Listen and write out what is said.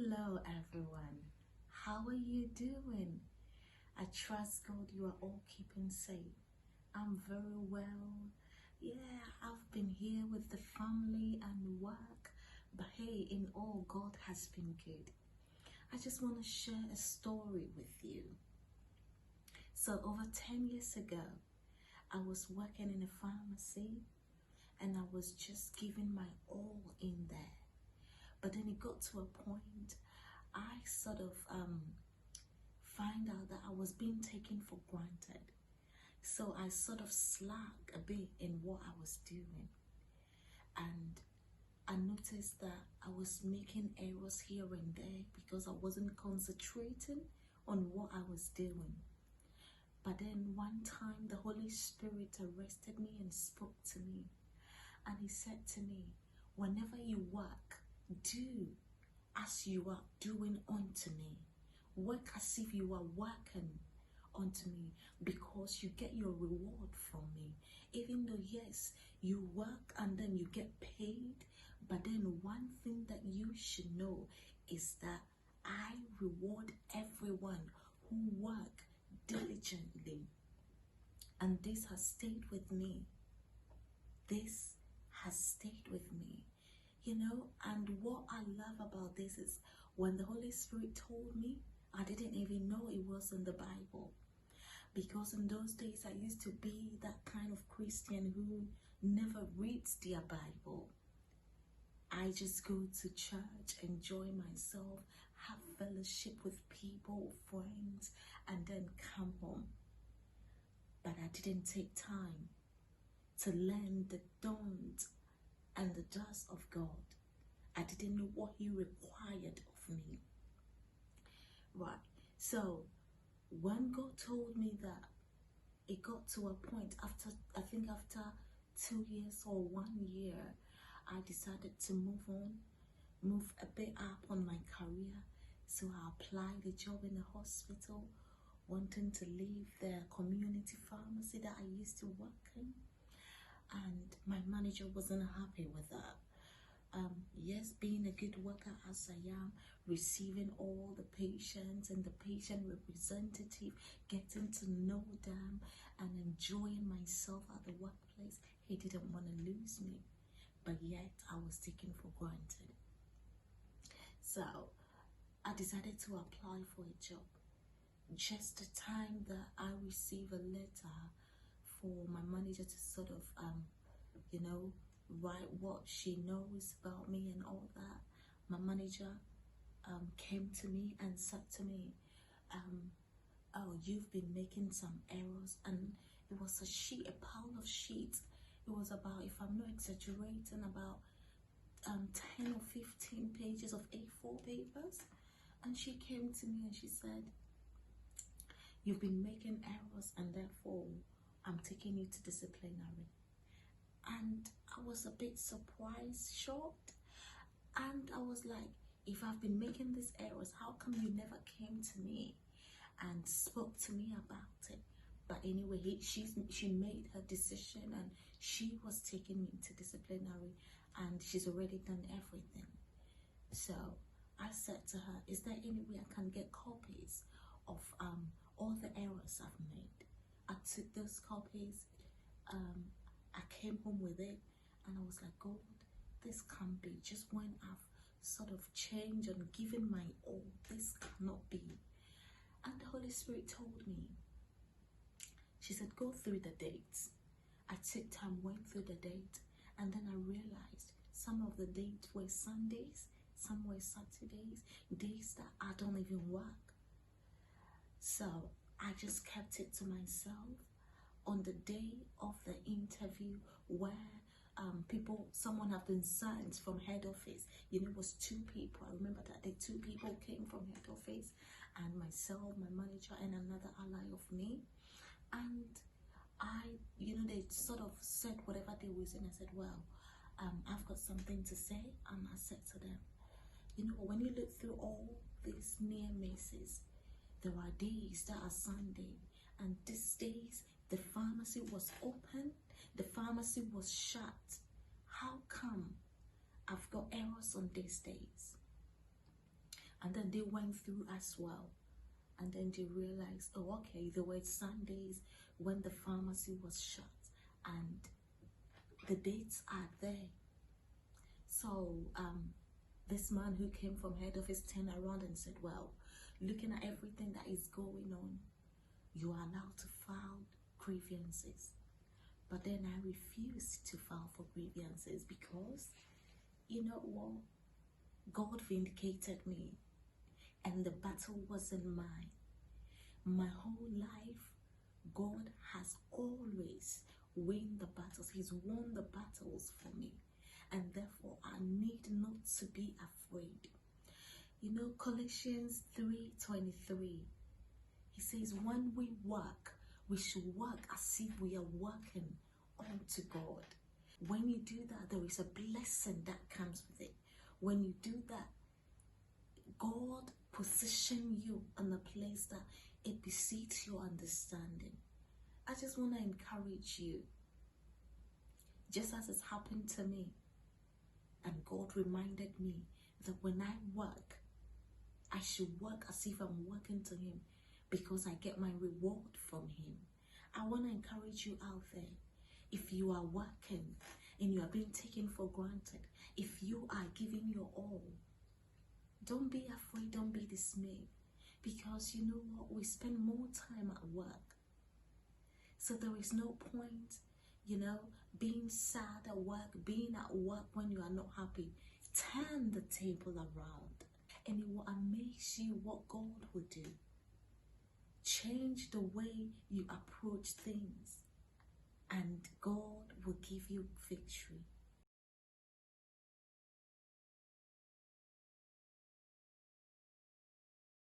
Hello everyone, how are you doing? I trust God you are all keeping safe. I'm very well. Yeah, I've been here with the family and work, but hey, in all, God has been good. I just want to share a story with you. So over 10 years ago, I was working in a pharmacy and I was just giving my all in there. But then it got to a point I sort of find out that I was being taken for granted. So I sort of slacked a bit in what I was doing. And I noticed that I was making errors here and there because I wasn't concentrating on what I was doing. But then one time the Holy Spirit arrested me and spoke to me. And he said to me, whenever you work, do as you are doing unto me. Work as if you are working unto me, because you get your reward from me. Even though, yes, you work and then you get paid, but then one thing that you should know is that I reward everyone who work diligently. And this has stayed with me. This has stayed with me. You know, and what I love about this is when the Holy Spirit told me, I didn't even know it was in the Bible. Because in those days, I used to be that kind of Christian who never reads their Bible. I just go to church, enjoy myself, have fellowship with people, friends, and then come home. But I didn't take time to learn the don't and the does of God. I didn't know what he required of me. Right. So when God told me that, it got to a point after, I think after 2 years or 1 year, I decided to move a bit up on my career. So I applied a job in a hospital, wanting to leave the community pharmacy that I used to work in. And my manager wasn't happy with that. Yes, being a good worker as I am, receiving all the patients and the patient representative, getting to know them and enjoying myself at the workplace, he didn't want to lose me, but yet I was taken for granted. So I decided to apply for a job. Just the time that I received a letter for my manager to sort of write what she knows about me and all that, my manager came to me and said to me, oh, you've been making some errors. And it was a pile of sheets. It was about, if I'm not exaggerating, about 10 or 15 pages of A4 papers. And she came to me and she said, you've been making errors and therefore I'm taking you to disciplinary. And I was a bit surprised, shocked, and I was like, if I've been making these errors, how come you never came to me and spoke to me about it? But anyway, she made her decision and she was taking me to disciplinary, and she's already done everything. So I said to her, is there any way I can get copies of all the errors I've made? I took those copies, I came home with it, and I was like, God, this can't be. Just when I've sort of changed and given my all, this cannot be. And the Holy Spirit told me, she said, go through the dates. I took time, went through the date, and then I realized some of the dates were Sundays, some were Saturdays, days that I don't even work. So I just kept it to myself. On the day of the interview, where someone had been sent from head office, you know, it was 2 people. I remember that the 2 people came from head office, and myself, my manager, and another ally of me. And they sort of said whatever they were saying. I said, well, I've got something to say. And I said to them, when you look through all these near misses, there are days that are Sunday, and these days the pharmacy was open, the pharmacy was shut. How come I've got errors on these days? And then they went through as well. And then they realized, oh, okay, there were Sundays when the pharmacy was shut, and the dates are there. So this man who came from head office turned around and said, well, looking at everything that is going on, you are allowed to file grievances. But then I refused to file for grievances because, you know what, God vindicated me, and the battle wasn't mine. My whole life, God has always won the battles. He's won the battles for me, and therefore I need not to be afraid. You know, Colossians 3:23, he says, when we work, we should work as if we are working unto God. When you do that, there is a blessing that comes with it. When you do that, God position you in a place that it beseems your understanding. I just want to encourage you, just as it's happened to me, and God reminded me that when I work, I should work as if I'm working to Him, because I get my reward from Him. I want to encourage you out there, if you are working and you are being taken for granted, if you are giving your all, don't be afraid, don't be dismayed, because you know what, we spend more time at work. So there is no point, you know, being sad at work, being at work when you are not happy. Turn the table around, and it will amaze you what God will do. Change the way you approach things, and God will give you victory.